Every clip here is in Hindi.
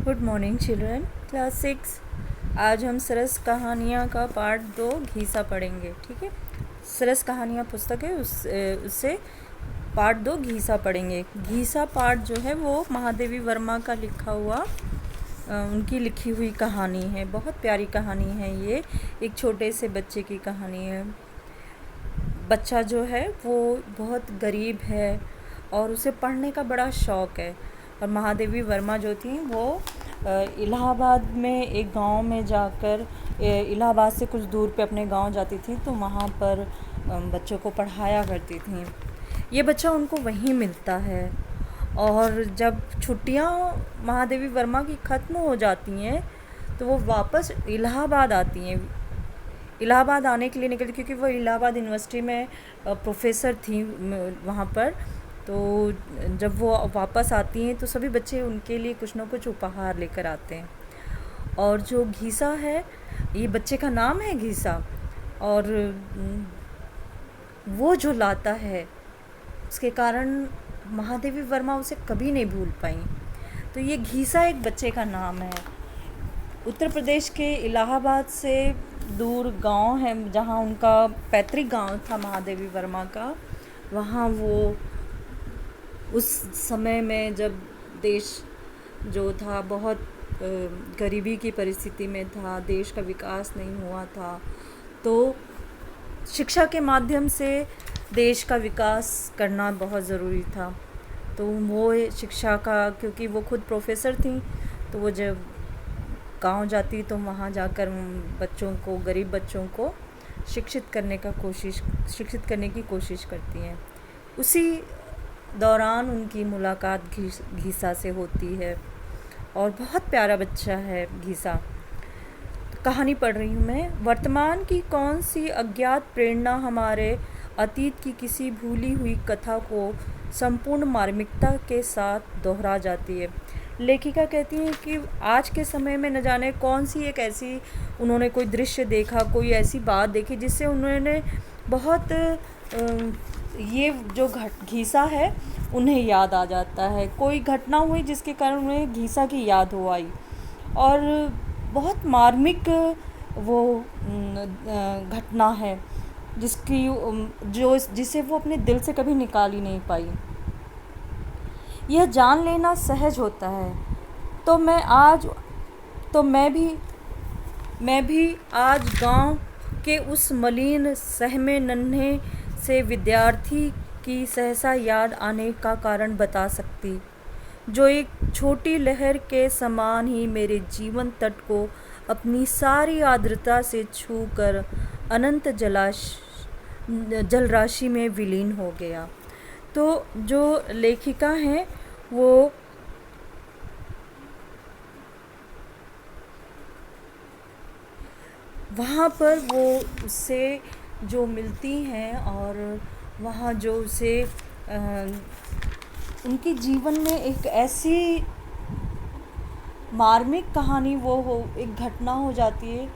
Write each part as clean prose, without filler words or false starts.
Good morning children. क्लास 6। आज हम सरस कहानियाँ का पार्ट 2 घीसा पढ़ेंगे। ठीक है, सरस कहानियाँ पुस्तक है, उससे पार्ट 2 घीसा पढ़ेंगे। घीसा पार्ट जो है वो महादेवी वर्मा का लिखा हुआ उनकी लिखी हुई कहानी है। बहुत प्यारी कहानी है ये। एक छोटे से बच्चे की कहानी है। बच्चा जो है वो बहुत गरीब है और उसे पढ़ने का बड़ा शौक़ है। और महादेवी वर्मा जो थी वो इलाहाबाद में एक गांव में जाकर इलाहाबाद से कुछ दूर पे अपने गांव जाती थी, तो वहाँ पर बच्चों को पढ़ाया करती थी। ये बच्चा उनको वहीं मिलता है और जब छुट्टियाँ महादेवी वर्मा की ख़त्म हो जाती हैं तो वो वापस इलाहाबाद आती हैं। इलाहाबाद आने के लिए निकलती क्योंकि वो इलाहाबाद यूनिवर्सिटी में प्रोफेसर थी वहाँ पर। तो जब वो वापस आती हैं तो सभी बच्चे उनके लिए कुछ ना कुछ उपहार लेकर आते हैं। और जो घीसा है, ये बच्चे का नाम है घीसा, और वो जो लाता है उसके कारण महादेवी वर्मा उसे कभी नहीं भूल पाई। तो ये घीसा एक बच्चे का नाम है। उत्तर प्रदेश के इलाहाबाद से दूर गांव है जहां उनका पैतृक गांव था महादेवी वर्मा का। वहां वो उस समय में जब देश जो था बहुत गरीबी की परिस्थिति में था, देश का विकास नहीं हुआ था, तो शिक्षा के माध्यम से देश का विकास करना बहुत ज़रूरी था। तो वो शिक्षा का, क्योंकि वो खुद प्रोफेसर थी, तो वो जब गांव जाती तो वहाँ जाकर बच्चों को, गरीब बच्चों को शिक्षित करने की कोशिश करती हैं। उसी दौरान उनकी मुलाकात घीसा से होती है और बहुत प्यारा बच्चा है घीसा। कहानी पढ़ रही हूँ मैं। वर्तमान की कौन सी अज्ञात प्रेरणा हमारे अतीत की किसी भूली हुई कथा को संपूर्ण मार्मिकता के साथ दोहरा जाती है। लेखिका कहती हैं कि आज के समय में न जाने कौन सी एक ऐसी उन्होंने कोई दृश्य देखा, कोई ऐसी बात देखी जिससे उन्होंने बहुत ये जो घीसा है उन्हें याद आ जाता है। कोई घटना हुई जिसके कारण उन्हें घीसा की याद हो आई और बहुत मार्मिक वो घटना है जिसे वो अपने दिल से कभी निकाल ही नहीं पाई। यह जान लेना सहज होता है। मैं भी आज गांव के उस मलिन सहमे नन्हे से विद्यार्थी की सहसा याद आने का कारण बता सकती, जो एक छोटी लहर के समान ही मेरे जीवन तट को अपनी सारी आर्द्रता से छूकर अनंत जलराशि में विलीन हो गया। तो जो लेखिका हैं वो वहाँ पर वो उससे जो मिलती हैं और वहाँ जो उसे उनके जीवन में एक ऐसी मार्मिक कहानी एक घटना हो जाती है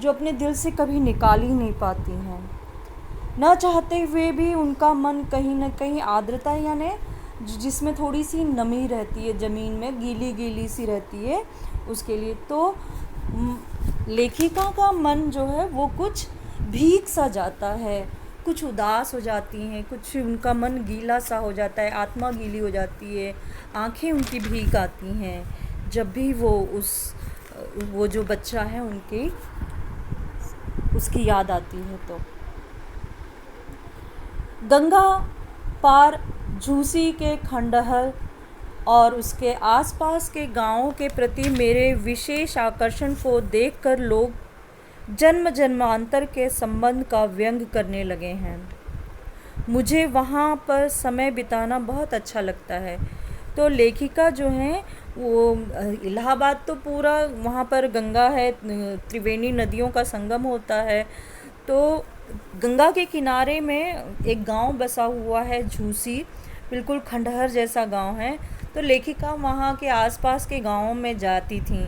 जो अपने दिल से कभी निकाल ही नहीं पाती हैं। न चाहते हुए भी उनका मन कहीं न कहीं आर्द्रता, यानी जिसमें थोड़ी सी नमी रहती है, ज़मीन में गीली गीली सी रहती है, उसके लिए तो लेखिका का मन जो है वो कुछ भीग सा जाता है, कुछ उदास हो जाती हैं, कुछ उनका मन गीला सा हो जाता है, आत्मा गीली हो जाती है, आंखें उनकी भीग आती हैं जब भी वो जो बच्चा है उसकी याद आती है। तो गंगा पार झूसी के खंडहर और उसके आसपास के गांवों के प्रति मेरे विशेष आकर्षण को देखकर लोग जन्म जन्मांतर के संबंध का व्यंग करने लगे हैं। मुझे वहाँ पर समय बिताना बहुत अच्छा लगता है। तो लेखिका जो हैं वो इलाहाबाद तो पूरा वहाँ पर गंगा है, त्रिवेणी नदियों का संगम होता है, तो गंगा के किनारे में एक गांव बसा हुआ है झूसी, बिल्कुल खंडहर जैसा गांव है। तो लेखिका वहाँ के आसपास के गांवों में जाती थी,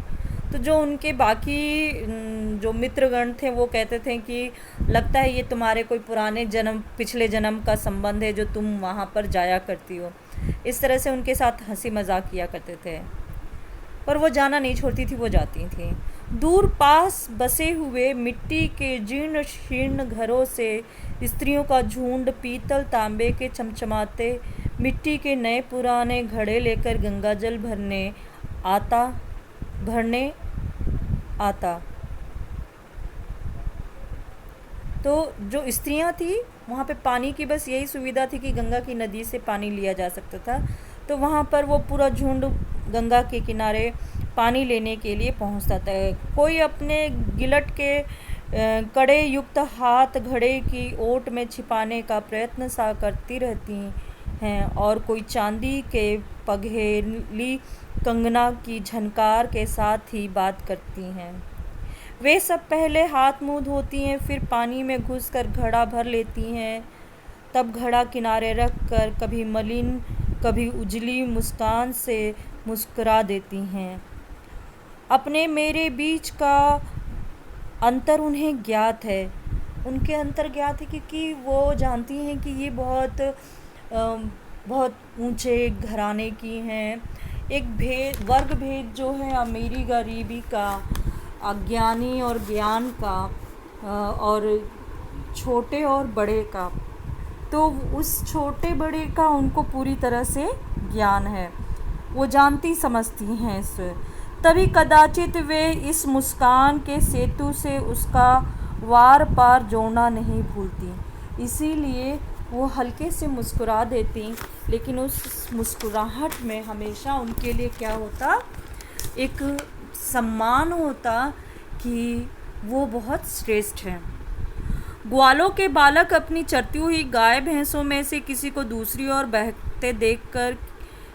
तो जो उनके बाकी जो मित्रगण थे वो कहते थे कि लगता है ये तुम्हारे कोई पिछले जन्म का संबंध है जो तुम वहाँ पर जाया करती हो। इस तरह से उनके साथ हंसी मजाक किया करते थे। पर वो जाना नहीं छोड़ती थी, वो जाती थी। दूर पास बसे हुए मिट्टी के जीर्ण शीर्ण घरों से स्त्रियों का झुंड पीतल तांबे के चमचमाते मिट्टी के नए पुराने घड़े लेकर गंगा जल भरने आता। तो जो स्त्रियां थी वहाँ पे पानी की बस यही सुविधा थी कि गंगा की नदी से पानी लिया जा सकता था, तो वहाँ पर वो पूरा झुंड गंगा के किनारे पानी लेने के लिए पहुँचता था। कोई अपने गिलट के कड़े युक्त हाथ घड़े की ओट में छिपाने का प्रयत्न सा करती रहती हैं, और कोई चांदी के पघेली कंगना की झनकार के साथ ही बात करती हैं। वे सब पहले हाथ मुंह धोती हैं, फिर पानी में घुसकर घड़ा भर लेती हैं, तब घड़ा किनारे रख कर कभी मलिन कभी उजली मुस्कान से मुस्कुरा देती हैं। अपने मेरे बीच का अंतर उन्हें ज्ञात है, उनके अंतर ज्ञात है, क्योंकि वो जानती हैं कि ये बहुत ऊंचे घराने की हैं। एक वर्ग भेद जो है अमीरी गरीबी का, अज्ञानी और ज्ञान का, और छोटे और बड़े का, तो उस छोटे बड़े का उनको पूरी तरह से ज्ञान है, वो जानती समझती हैं इसे। तभी कदाचित वे इस मुस्कान के सेतु से उसका वार पार जोड़ना नहीं भूलती, इसीलिए वो हल्के से मुस्कुरा देती, लेकिन उस मुस्कुराहट में हमेशा उनके लिए क्या होता, एक सम्मान होता कि वो बहुत श्रेष्ठ हैं। ग्वालों के बालक अपनी चरती हुई गाय भैंसों में से किसी को दूसरी ओर बहते देखकर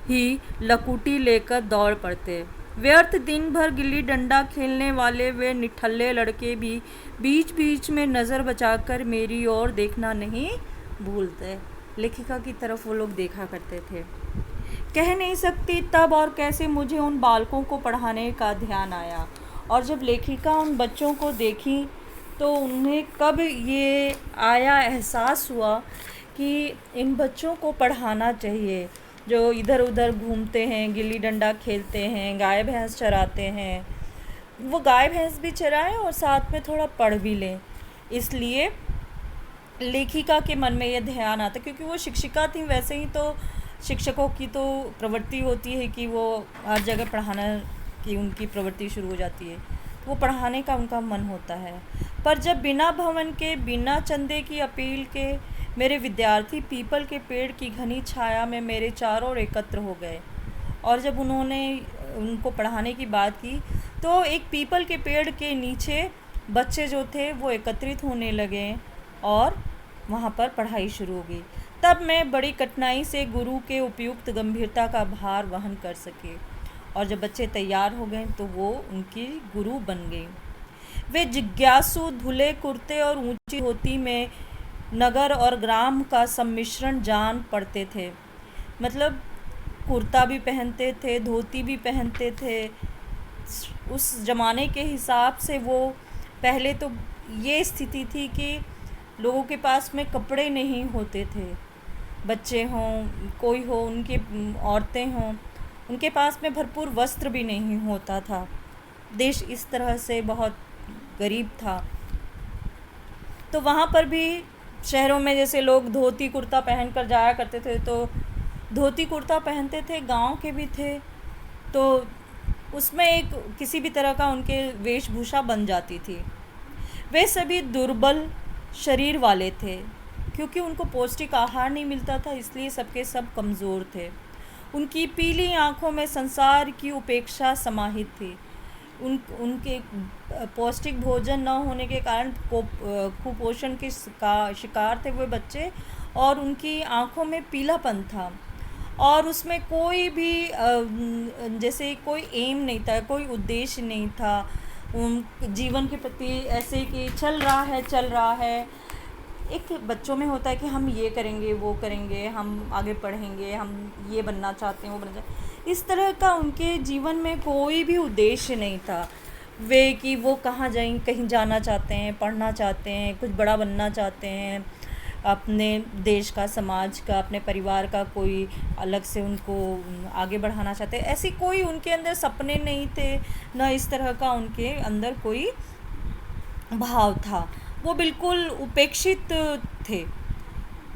ही लकुटी लेकर दौड़ पड़ते। व्यर्थ दिन भर गिल्ली डंडा खेलने वाले वे निठल्ले लड़के भी बीच बीच में नज़र बचाकर मेरी ओर देखना नहीं भूलते। लेखिका की तरफ वो लोग देखा करते थे। कह नहीं सकती तब और कैसे मुझे उन बालकों को पढ़ाने का ध्यान आया, और जब लेखिका उन बच्चों को देखी तो उन्हें कब ये आया, एहसास हुआ कि इन बच्चों को पढ़ाना चाहिए, जो इधर उधर घूमते हैं, गिल्ली डंडा खेलते हैं, गाय भैंस चराते हैं, वो गाय भैंस भी चराएं और साथ में थोड़ा पढ़ भी लें। इसलिए लेखिका के मन में यह ध्यान आता, क्योंकि वो शिक्षिका थी। वैसे ही तो शिक्षकों की तो प्रवृत्ति होती है कि वो हर जगह पढ़ाना की उनकी प्रवृत्ति शुरू हो जाती है, वो पढ़ाने का उनका मन होता है। पर जब बिना भवन के, बिना चंदे की अपील के मेरे विद्यार्थी पीपल के पेड़ की घनी छाया में मेरे चारों ओर एकत्र हो गए, और जब उन्होंने उनको पढ़ाने की बात की तो एक पीपल के पेड़ के नीचे बच्चे जो थे वो एकत्रित होने लगे और वहाँ पर पढ़ाई शुरू हो गई। तब मैं बड़ी कठिनाई से गुरु के उपयुक्त गंभीरता का भार वहन कर सके, और जब बच्चे तैयार हो गए तो वो उनकी गुरु बन गए। वे जिज्ञासु, धुले कुर्ते और ऊंची धोती में नगर और ग्राम का सम्मिश्रण जान पड़ते थे। मतलब कुर्ता भी पहनते थे, धोती भी पहनते थे। उस ज़माने के हिसाब से वो पहले तो ये स्थिति थी कि लोगों के पास में कपड़े नहीं होते थे, बच्चे हों, कोई हो, उनके औरतें हों, उनके पास में भरपूर वस्त्र भी नहीं होता था। देश इस तरह से बहुत गरीब था। तो वहाँ पर भी शहरों में जैसे लोग धोती कुर्ता पहन कर जाया करते थे, तो धोती कुर्ता पहनते थे, गांव के भी थे, तो उसमें एक किसी भी तरह का उनके वेशभूषा बन जाती थी। वे सभी दुर्बल शरीर वाले थे, क्योंकि उनको पौष्टिक आहार नहीं मिलता था, इसलिए सबके सब कमज़ोर थे। उनकी पीली आँखों में संसार की उपेक्षा समाहित थी। उनके पौष्टिक भोजन न होने के कारण कुपोषण के शिकार थे वो बच्चे, और उनकी आँखों में पीलापन था, और उसमें कोई भी जैसे कोई एम नहीं था, कोई उद्देश्य नहीं था जीवन के प्रति, ऐसे कि चल रहा है। एक बच्चों में होता है कि हम ये करेंगे, वो करेंगे, हम आगे पढ़ेंगे, हम ये बनना चाहते हैं, वो बनना चाहते हैं। इस तरह का उनके जीवन में कोई भी उद्देश्य नहीं था। वे कि वो कहाँ जाएं, कहीं जाना चाहते हैं, पढ़ना चाहते हैं, कुछ बड़ा बनना चाहते हैं, अपने देश का, समाज का, अपने परिवार का कोई अलग से उनको आगे बढ़ाना चाहते, ऐसी कोई उनके अंदर सपने नहीं थे, न इस तरह का उनके अंदर कोई भाव था। वो बिल्कुल उपेक्षित थे।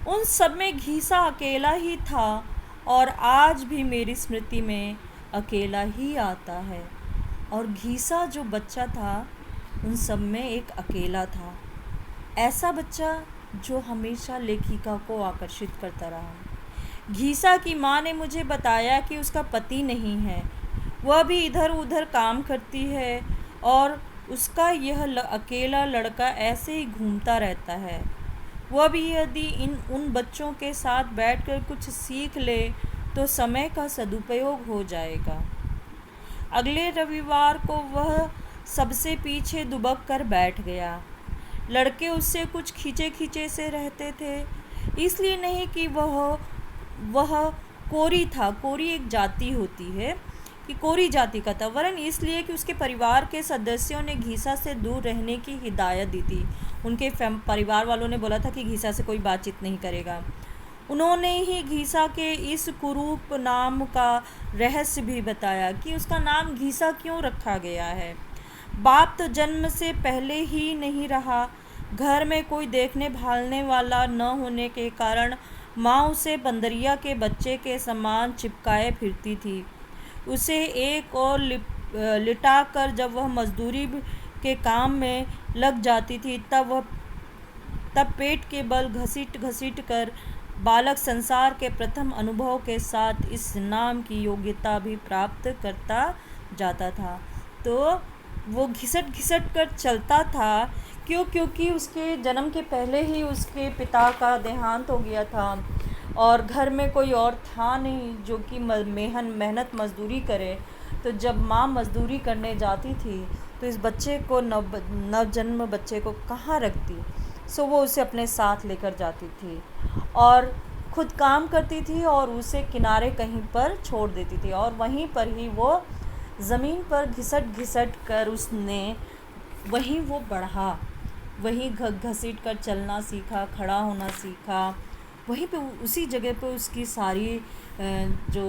उन सब में घीसा अकेला ही था और आज भी मेरी स्मृति में अकेला ही आता है। और घीसा जो बच्चा था उन सब में एक अकेला था, ऐसा बच्चा जो हमेशा लेखिका को आकर्षित करता रहा। घीसा की माँ ने मुझे बताया कि उसका पति नहीं है, वह भी इधर उधर काम करती है और उसका यह अकेला लड़का ऐसे ही घूमता रहता है। वह भी यदि उन बच्चों के साथ बैठकर कुछ सीख ले तो समय का सदुपयोग हो जाएगा। अगले रविवार को वह सबसे पीछे दुबक कर बैठ गया। लड़के उससे कुछ खींचे खींचे से रहते थे, इसलिए नहीं कि वह कोरी था। कोरी एक जाति होती है कि कोरी जाति का था, वरन इसलिए कि उसके परिवार के सदस्यों ने घीसा से दूर रहने की हिदायत दी थी। उनके परिवार वालों ने बोला था कि घीसा से कोई बातचीत नहीं करेगा। उन्होंने ही घीसा के इस कुरूप नाम का रहस्य भी बताया कि उसका नाम घीसा क्यों रखा गया है। बाप तो जन्म से पहले ही नहीं रहा। घर में कोई देखने भालने वाला न होने के कारण माँ उसे बंदरिया के बच्चे के समान चिपकाए फिरती थी। उसे एक और लिटा कर जब वह मजदूरी के काम में लग जाती थी तब पेट के बल घसीट घसीट कर बालक संसार के प्रथम अनुभव के साथ इस नाम की योग्यता भी प्राप्त करता जाता था। तो वो घिसट घिसट कर चलता था। क्योंकि उसके जन्म के पहले ही उसके पिता का देहांत हो गया था और घर में कोई और था नहीं जो कि मेहनत मजदूरी करे। तो जब माँ मजदूरी करने जाती थी तो इस बच्चे को नवजन्म बच्चे को कहाँ रखती, सो वो उसे अपने साथ लेकर जाती थी और खुद काम करती थी और उसे किनारे कहीं पर छोड़ देती थी और वहीं पर ही वो ज़मीन पर घिसट घिसट कर उसने वहीं वो बढ़ा, वहीं घसीट कर चलना सीखा, खड़ा होना सीखा। वहीं पे उसी जगह पे उसकी सारी जो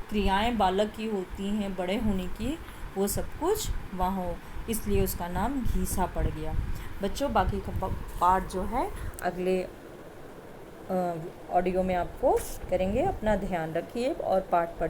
क्रियाएं बालक की होती हैं बड़े होने की, वो सब कुछ वहाँ हो, इसलिए उसका नाम घीसा पड़ गया। बच्चों, बाकी का पार्ट जो है अगले ऑडियो में आपको करेंगे। अपना ध्यान रखिए और पाठ पढ़िए।